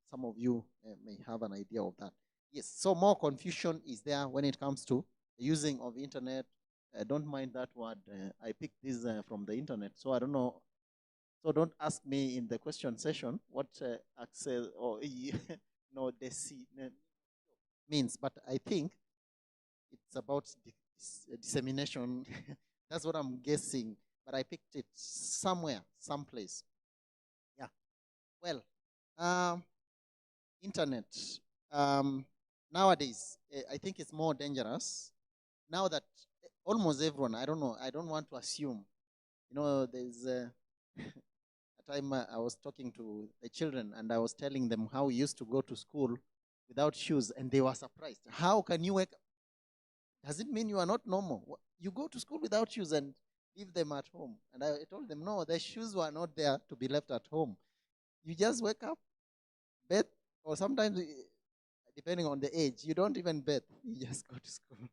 some of you may have an idea of that. Yes, so more confusion is there when it comes to the using of internet. Don't mind that word. I picked this from the internet, so I don't know. So don't ask me in the question session what access or no deci means, but I think it's about dissemination. That's what I'm guessing, but I picked it somewhere, someplace. Yeah. Well, um, internet. Um, nowadays, I think it's more dangerous now that almost everyone. I don't know. I don't want to assume. There's a time I was talking to the children and I was telling them how we used to go to school without shoes, and they were surprised. How can you wake? Does it mean you are not normal? You go to school without shoes and leave them at home. And I told them, no, the shoes were not there to be left at home. You just wake up, bathe, or sometimes, depending on the age, you don't even bathe. You just go to school.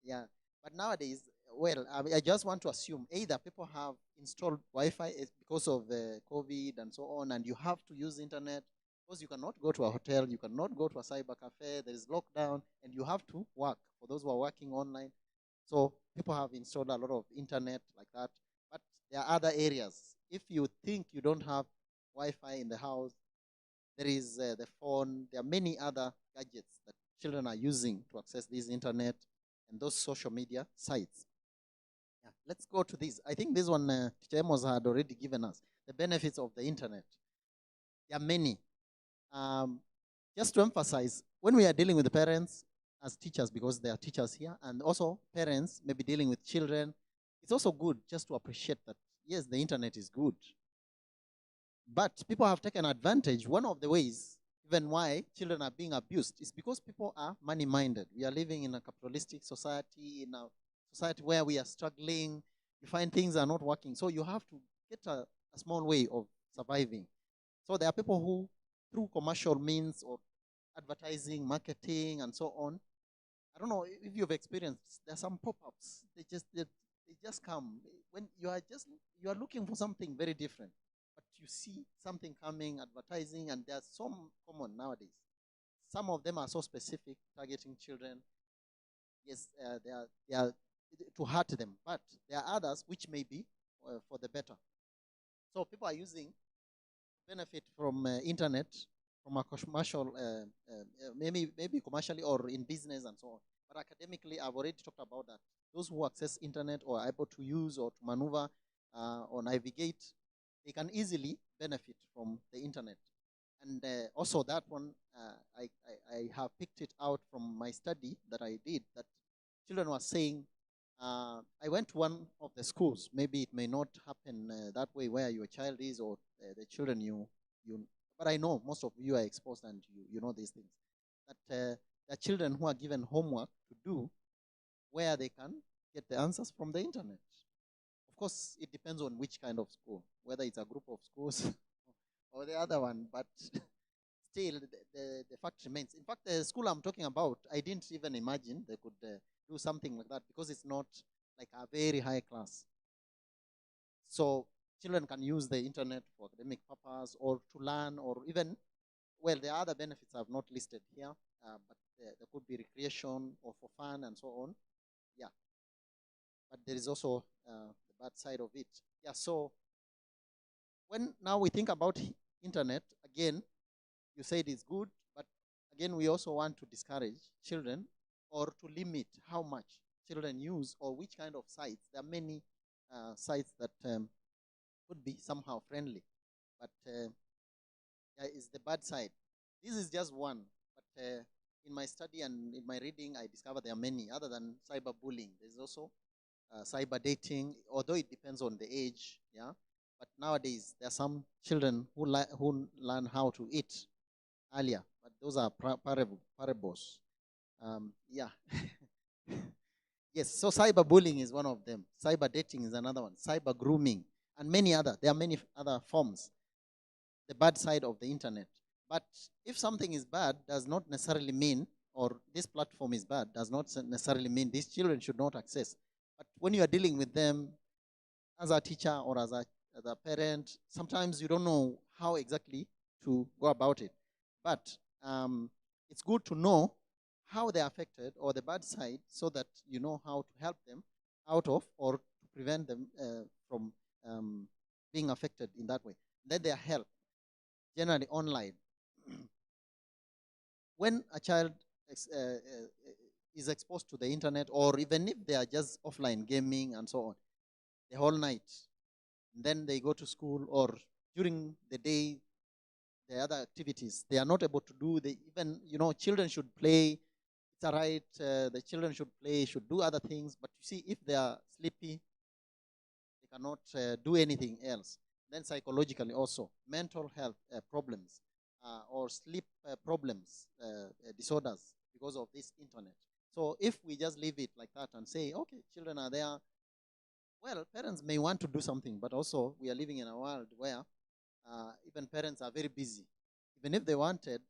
Yeah. But nowadays, well, I just want to assume either people have installed Wi-Fi because of COVID and so on, and you have to use internet because you cannot go to a hotel, you cannot go to a cyber cafe, there is lockdown, and you have to work for those who are working online. So people have installed a lot of internet like that. But there are other areas. If you think you don't have Wi-Fi in the house, there is the phone. There are many other gadgets that children are using to access this internet and those social media sites. Yeah, let's go to this. I think this one Teacher Amos had already given us the benefits of the internet. There are many. Um, just to emphasize, when we are dealing with the parents as teachers, because there are teachers here, and also parents maybe dealing with children, it's also good just to appreciate that, yes, the internet is good. But people have taken advantage. One of the ways, even why children are being abused, is because people are money-minded. We are living in a capitalistic society, in a society where we are struggling. You find things are not working. So you have to get a small way of surviving. So there are people who, through commercial means or advertising, marketing, and so on. I don't know if you've experienced. There are some pop-ups. They just come when you are looking for something very different, but you see something coming, advertising, and they're so common nowadays. Some of them are so specific, targeting children. Yes, they are to hurt them, but there are others which may be for the better. So people are using benefit from internet, from a commercial, maybe commercially or in business and so on. But academically, I've already talked about that. Those who access internet or are able to use or to maneuver or navigate, they can easily benefit from the internet. And also that one, I have picked it out from my study that I did, that children were saying, I went to one of the schools. Maybe it may not happen that way where your child is or the children but I know most of you are exposed and you know these things. That the children who are given homework to do where they can get the answers from the internet. Of course, it depends on which kind of school, whether it's a group of schools or the other one, but still the fact remains. In fact, the school I'm talking about, I didn't even imagine they could do something like that because it's not like a very high class. So children can use the internet for academic purpose or to learn, or even, well, there are other benefits I've not listed here, but there could be recreation or for fun and so on. Yeah. But there is also the bad side of it. Yeah, so when now we think about internet, again, you said it's good, but again, we also want to discourage children or to limit how much children use or which kind of sites. There are many sites that could be somehow friendly, but there is the bad side. This is just one, but in my study and in my reading, I discovered there are many other than cyberbullying. There's also cyber dating, although it depends on the age, yeah. But nowadays, there are some children who learn how to eat earlier, but those are parables. Yeah. Yes, so cyberbullying is one of them. Cyber dating is another one. Cyber grooming and many other. There are many other forms. The bad side of the internet. But if something is bad, does not necessarily mean, or this platform is bad, does not necessarily mean these children should not access. But when you are dealing with them as a teacher or as a parent, sometimes you don't know how exactly to go about it. But it's good to know how they're affected or the bad side so that you know how to help them out of or to prevent them from being affected in that way. Then their help, generally online. When a child is exposed to the internet, or even if they are just offline gaming and so on, the whole night, then they go to school or during the day, the other activities they are not able to do. They even, children should play. It's all right. The children should play, should do other things. But you see, if they are sleepy, they cannot do anything else. Then psychologically also, mental health problems or sleep problems, disorders because of this internet. So if we just leave it like that and say, okay, children are there, well, parents may want to do something, but also we are living in a world where even parents are very busy. Even if they wanted,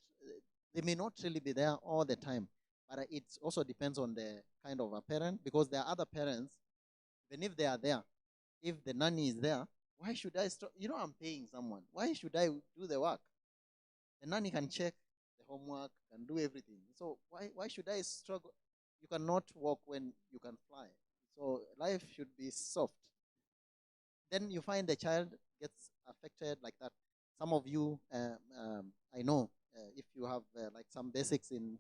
they may not really be there all the time. But it also depends on the kind of a parent, because there are other parents, even if they are there, if the nanny is there, why should I stop? I'm paying someone. Why should I do the work? The nanny can check the homework, can do everything. So why should I struggle? You cannot walk when you can fly. So life should be soft. Then you find the child gets affected like that. Some of you, I know, if you have like some basics in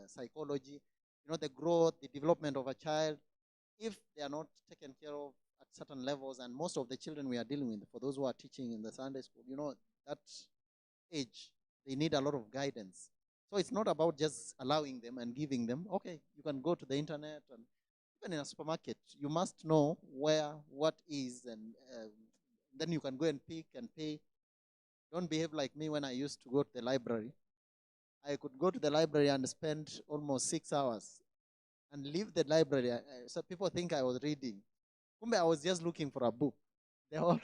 psychology, the growth, the development of a child, if they are not taken care of at certain levels, and most of the children we are dealing with, for those who are teaching in the Sunday school, that age, they need a lot of guidance. So it's not about just allowing them and giving them, okay, you can go to the internet, and even in a supermarket, you must know where, what is, and then you can go and pick and pay. Don't behave like me when I used to go to the library. I could go to the library and spend almost 6 hours and leave the library. So people think I was reading. Kumbe, I was just looking for a book. They all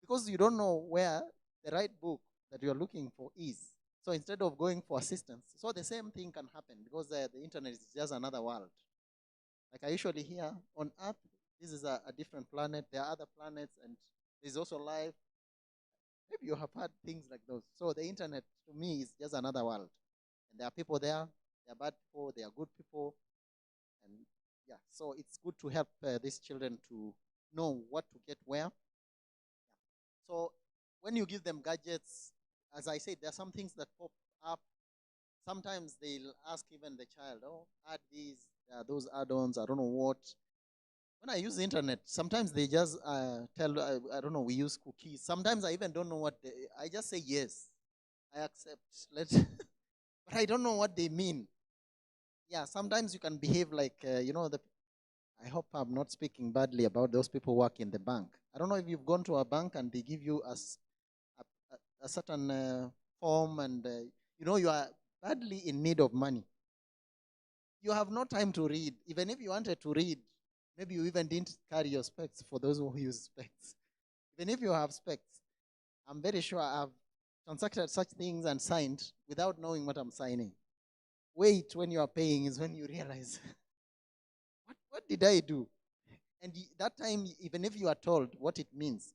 because you don't know where the right book that you're looking for is. So instead of going for assistance, so the same thing can happen because the internet is just another world. Like I usually hear on Earth, this is a different planet. There are other planets, and there's also life. Maybe you have heard things like those. So the internet to me is just another world. And there are people there. There are bad people. There are good people. And yeah, so it's good to help these children to know what to get where. So when you give them gadgets, as I said, there are some things that pop up. Sometimes they'll ask even the child, oh, add these, those add-ons, I don't know what. When I use the internet, sometimes they just tell, I don't know, we use cookies. Sometimes I even don't know I just say yes, I accept. But I don't know what they mean. Yeah, sometimes you can behave like, I hope I'm not speaking badly about those people who work in the bank. I don't know if you've gone to a bank and they give you a certain form, and you are badly in need of money. You have no time to read. Even if you wanted to read, maybe you even didn't carry your specs, for those who use specs. Even if you have specs, I'm very sure I've transacted such things and signed without knowing what I'm signing. Wait, when you are paying is when you realize, what did I do? And that time, even if you are told what it means,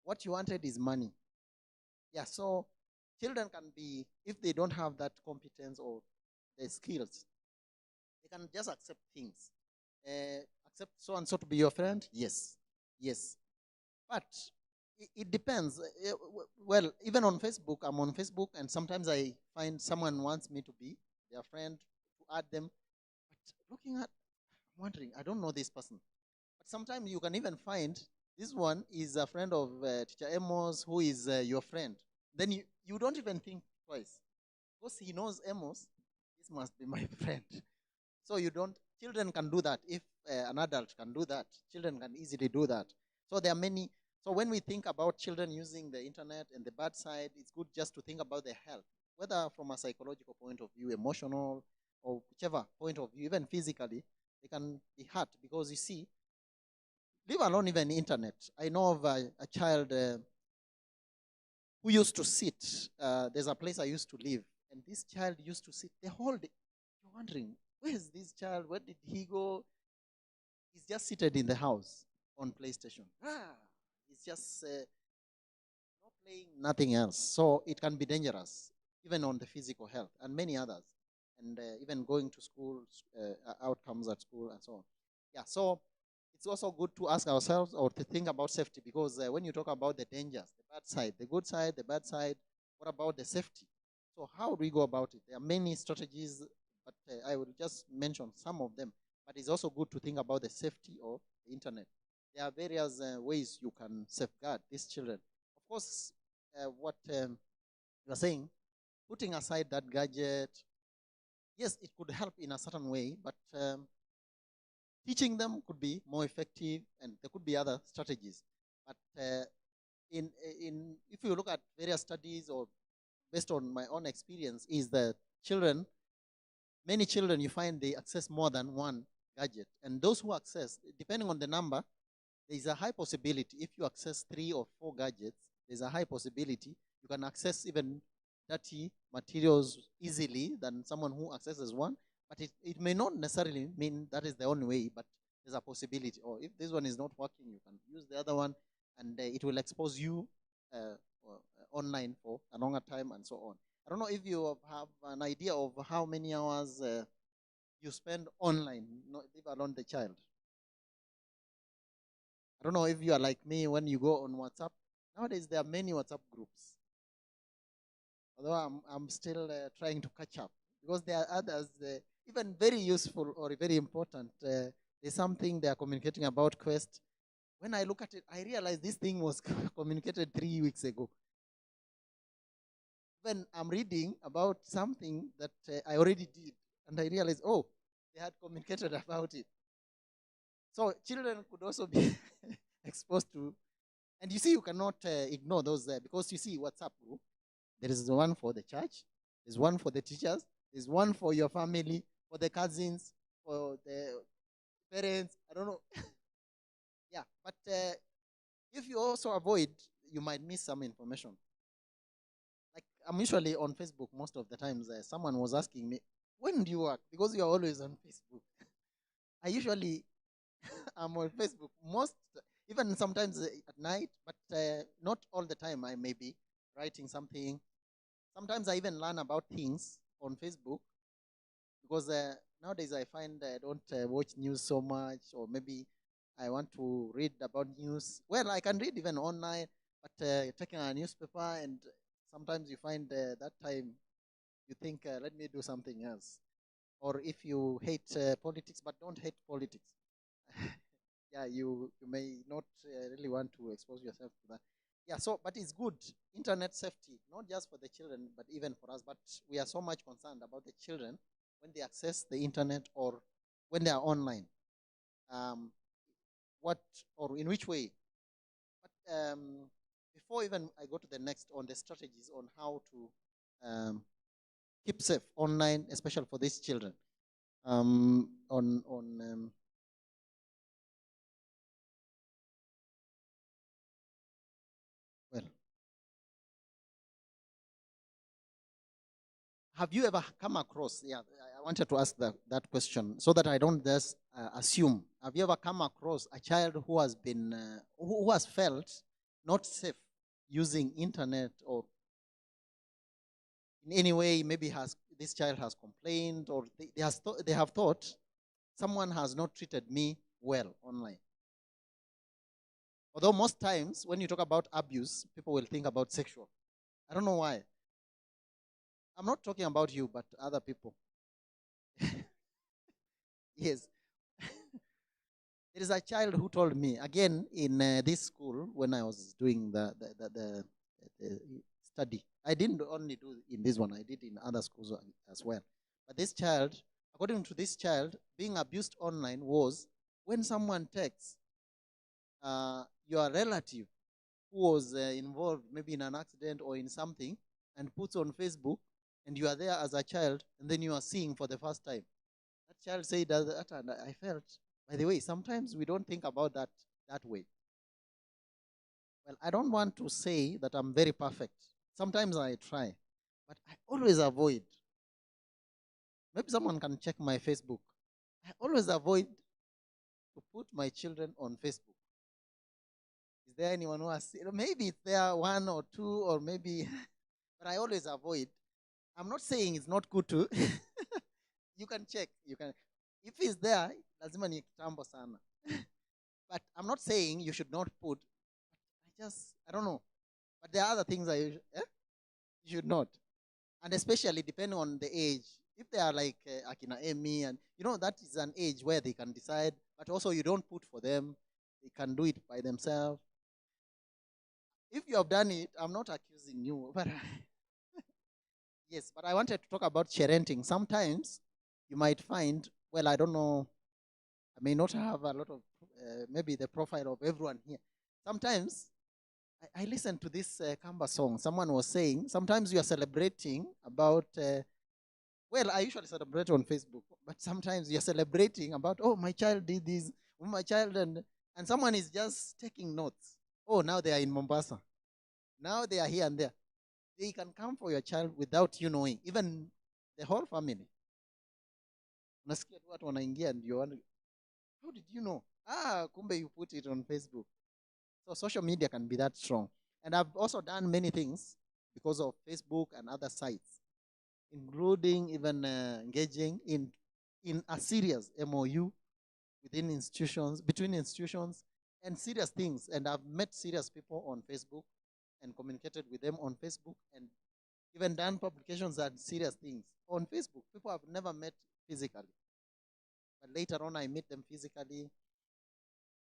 what you wanted is money. Yeah, so children can be, if they don't have that competence or the skills, they can just accept things. Accept so and so to be your friend? Yes. Yes. But it depends. Well, even on Facebook, I'm on Facebook, and sometimes I find someone wants me to be their friend, to add them. But looking at, I'm wondering, I don't know this person. But sometimes you can even find this one is a friend of Teacher Amos, who is your friend. Then you don't even think twice. Because he knows Amos, this must be my friend. So you don't, children can do that. If an adult can do that, children can easily do that. So there are many, so when we think about children using the internet and the bad side, it's good just to think about their health, whether from a psychological point of view, emotional, or whichever point of view, even physically, they can be hurt because you see, leave alone even internet. I know of a child who used to sit. There's a place I used to live, and this child used to sit the whole day. You're wondering, where is this child? Where did he go? He's just seated in the house on PlayStation. He's just no playing nothing else. So it can be dangerous, even on the physical health and many others, and even going to school, outcomes at school, and so on. Yeah, so it's also good to ask ourselves or to think about safety, because when you talk about the dangers, the bad side, the good side, the bad side, what about the safety? So how do we go about it? There are many strategies, but I will just mention some of them. But it's also good to think about the safety of the internet. There are various ways you can safeguard these children. Of course, what you are saying, putting aside that gadget, yes, it could help in a certain way, but teaching them could be more effective, and there could be other strategies. But in if you look at various studies, or based on my own experience, is that many children, you find they access more than one gadget, and those who access, depending on the number, there is a high possibility. If you access 3 or 4 gadgets, there's a high possibility you can access even dirty materials easily than someone who accesses one. But it may not necessarily mean that is the only way, but there's a possibility. Or if this one is not working, you can use the other one, and it will expose you online for a longer time, and so on. I don't know if you have an idea of how many hours you spend online, not leave alone the child. I don't know if you are like me when you go on WhatsApp. Nowadays, there are many WhatsApp groups. Although I'm still trying to catch up, because there are others, even very useful or very important. There's something they are communicating about Quest. When I look at it, I realize this thing was communicated 3 weeks ago. When I'm reading about something that I already did, and I realize, oh, they had communicated about it. So children could also be exposed to, and you see, you cannot ignore those because you see WhatsApp group. There is one for the church, there's one for the teachers, there's one for your family, for the cousins, for the parents. I don't know. Yeah, but if you also avoid, you might miss some information. Like I'm usually on Facebook most of the times. Someone was asking me, when do you work? Because you're always on Facebook. I usually am on Facebook most, even sometimes at night, but not all the time. I may be writing something. Sometimes I even learn about things on Facebook, because nowadays I find I don't watch news so much, or maybe I want to read about news. Well, I can read even online, but taking a newspaper, and sometimes you find that time you think, let me do something else. Or if you hate politics, but don't hate politics, yeah, you may not really want to expose yourself to that. Yeah, so but it's good. Internet safety, not just for the children, but even for us. But we are so much concerned about the children when they access the internet or when they are online. Um, what or in which way? But before even I go to the next on the strategies on how to keep safe online, especially for these children. On well, have you ever come across? Yeah, I wanted to ask that question so that I don't just assume. Have you ever come across a child who has been who has felt not safe using internet, or in any way? Maybe has this child has complained, or they have thought someone has not treated me well online. Although most times when you talk about abuse, people will think about sexual. I don't know why. I'm not talking about you, but other people. Yes. There is a child who told me, again, in this school, when I was doing the study. I didn't only do in this one, I did in other schools as well. But this child, according to this child, being abused online was when someone texts your relative who was involved maybe in an accident or in something, and puts on Facebook, and you are there as a child, and then you are seeing for the first time. That child said that, and I felt, by the way, sometimes we don't think about that way. Well, I don't want to say that I'm very perfect. Sometimes I try, but I always avoid. Maybe someone can check my Facebook. I always avoid to put my children on Facebook. there anyone who has seen? Maybe it's there one or two, or maybe, but I always avoid. I'm not saying it's not good to. You can check. You can, if it's there, lazima ni kitambo sana. But I'm not saying you should not put. I don't know. But there are other things you should not, and especially depending on the age. If they are like Akina Emi, and that is an age where they can decide, but also you don't put for them; they can do it by themselves. If you have done it, I'm not accusing you, but yes, but I wanted to talk about parenting. Sometimes you might find, well, I don't know, I may not have a lot of, maybe the profile of everyone here. Sometimes I listened to this Kamba song. Someone was saying, sometimes you are celebrating about, well, I usually celebrate on Facebook, but sometimes you're celebrating about, oh, my child did this, oh, my child, and someone is just taking notes. Oh, now they are in Mombasa. Now they are here and there. They can come for your child without you knowing, even the whole family. Unasikia tu watu wanaingia and you wonder, how did you know? Kumbe you put it on Facebook. So social media can be that strong. And I've also done many things because of Facebook and other sites, including even engaging in a serious MOU within institutions, between institutions, and serious things. And I've met serious people on Facebook and communicated with them on Facebook, and even done publications and serious things on Facebook. People I've never met physically, but later on I meet them physically,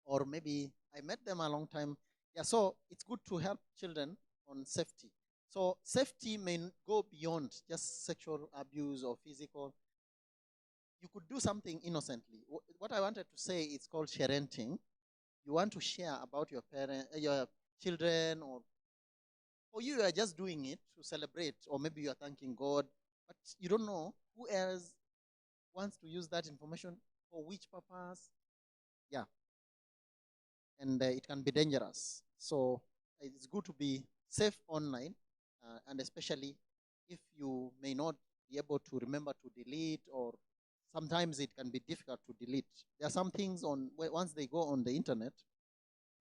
or maybe I met them a long time. Yeah, so it's good to help children on safety. So safety may go beyond just sexual abuse or physical. You could do something innocently. What I wanted to say is called sharenting. You want to share about your parent, your children, or for you are just doing it to celebrate, or maybe you are thanking God, but you don't know who else wants to use that information for which purpose. Yeah, and it can be dangerous. So it's good to be safe online, and especially if you may not be able to remember to delete, or sometimes it can be difficult to delete. There are some things once they go on the internet,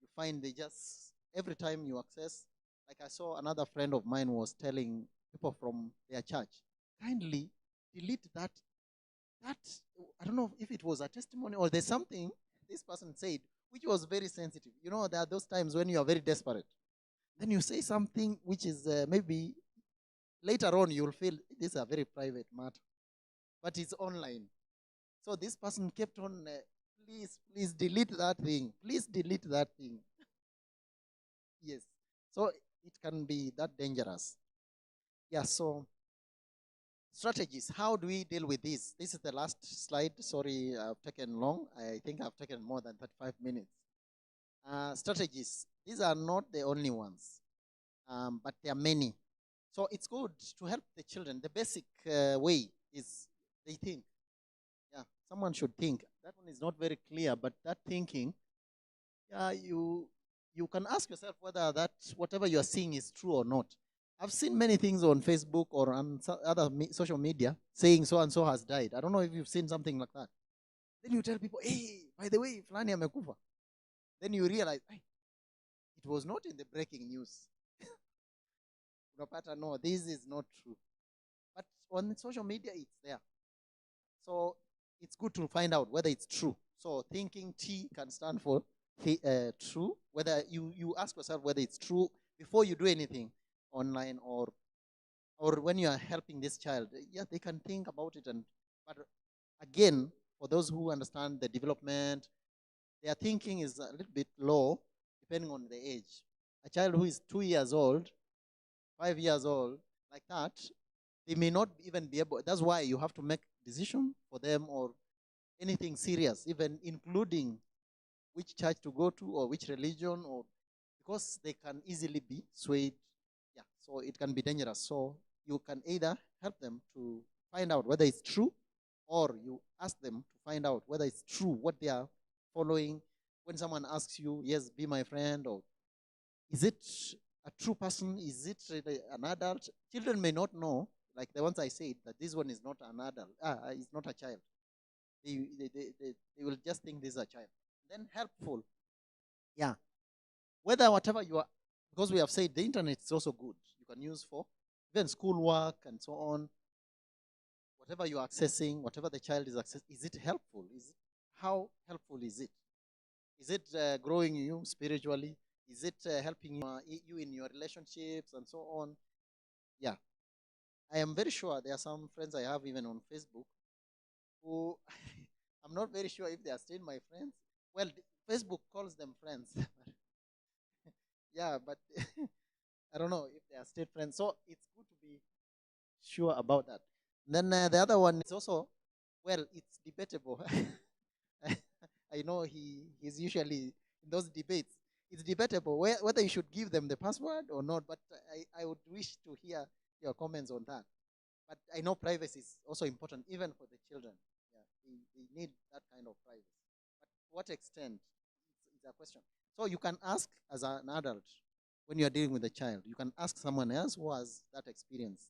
you find they just, every time you access, like I saw another friend of mine was telling people from their church, kindly delete that. That, I don't know if it was a testimony or there's something this person said which was very sensitive. There are those times when you are very desperate. Then you say something which is maybe later on you'll feel this is a very private matter, but it's online. So this person kept on, please delete that thing. Please delete that thing. Yes. So it can be that dangerous. Yeah, so strategies. How do we deal with this? This is the last slide. Sorry, I've taken long. I think I've taken more than 35 minutes. Strategies. These are not the only ones, but there are many. So it's good to help the children. The basic way is they think. Yeah, someone should think. That one is not very clear, but that thinking, yeah, you can ask yourself whether that whatever you are seeing is true or not. I've seen many things on Facebook or on other social media saying so and so has died. I don't know if you've seen something like that. Then you tell people, hey, by the way, Flani amekufa. Then you realize, hey, it was not in the breaking news. Unapata, no, this is not true. But on social media, it's there. So it's good to find out whether it's true. So thinking T can stand for true. Whether you ask yourself whether it's true before you do anything online, or when you are helping this child. Yeah, they can think about it. But again, for those who understand the development, their thinking is a little bit low depending on the age. A child who is 2 years old, 5 years old, like that, they may not even be able. That's why you have to make decision for them, or anything serious, even including which church to go to or which religion, or because they can easily be swayed. Yeah, so it can be dangerous. So you can either help them to find out whether it's true, or you ask them to find out whether it's true what they are following. When someone asks you, yes, be my friend, or is it a true person? Is it really an adult? Children may not know, like the ones I said, that this one is not an adult, is not a child. They will just think this is a child. Then helpful. Yeah. Whether whatever you are, because we have said the internet is also good. You can use for even schoolwork and so on. Whatever you are accessing, whatever the child is accessing, is it helpful? How helpful is it? Is it growing you spiritually? Is it helping you in your relationships and so on? Yeah, I am very sure there are some friends I have even on Facebook who I'm not very sure if they are still my friends. Well, Facebook calls them friends. Yeah, but I don't know if they are still friends. So it's good to be sure about that. Then the other one is also, well, it's debatable. I know he's usually in those debates. It's debatable whether you should give them the password or not. But I would wish to hear your comments on that. But I know privacy is also important, even for the children. Yeah, they need that kind of privacy. But to what extent is a question. So you can ask as an adult when you are dealing with a child. You can ask someone else who has that experience.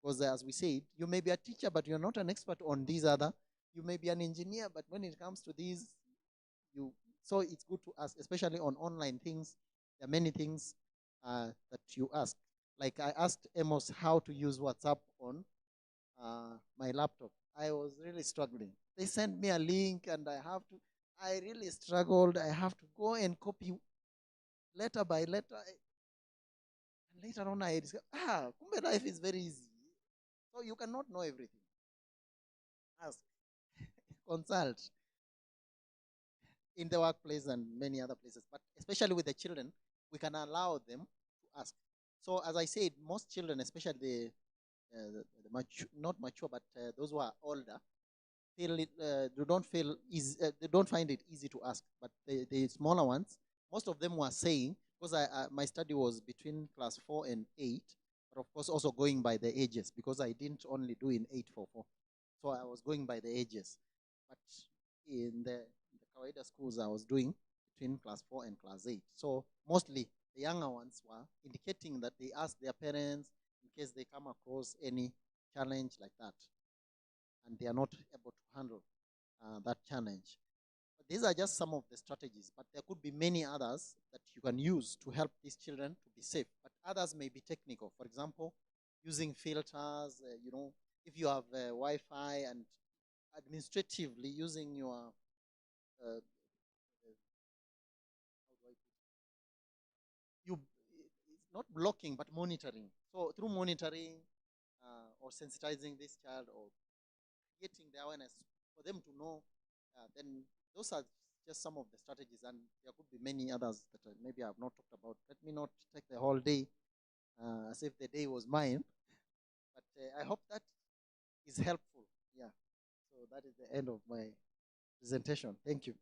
Because as we said, you may be a teacher, but you're not an expert on these other. You may be an engineer, but when it comes to these, you so it's good to ask, especially on online things. There are many things that you ask. Like I asked Amos how to use WhatsApp on my laptop. I was really struggling. They sent me a link, and I really struggled. I have to go and copy letter by letter. And later on, I discovered, Kumbe life is very easy. So you cannot know everything. Ask, consult in the workplace and many other places. But especially with the children, we can allow them to ask. So as I said, most children, especially the not mature, but those who are older, they don't find it easy to ask. But the smaller ones, most of them were saying, because my study was between class 4 and 8, but of course also going by the ages, because I didn't only do in 844, so I was going by the ages. But in the Kawaida schools, I was doing between class 4 and class 8. So mostly the younger ones were indicating that they ask their parents in case they come across any challenge like that, and they are not able to handle that challenge. But these are just some of the strategies, but there could be many others that you can use to help these children to be safe. But others may be technical. For example, using filters, if you have Wi-Fi, and administratively using your, uh, how do I put it? It's not blocking, but monitoring. So through monitoring or sensitizing this child, or creating the awareness for them to know, then those are just some of the strategies, and there could be many others that maybe I have not talked about. Let me not take the whole day as if the day was mine, but I hope that is helpful. Yeah. So that is the end of my presentation. Thank you.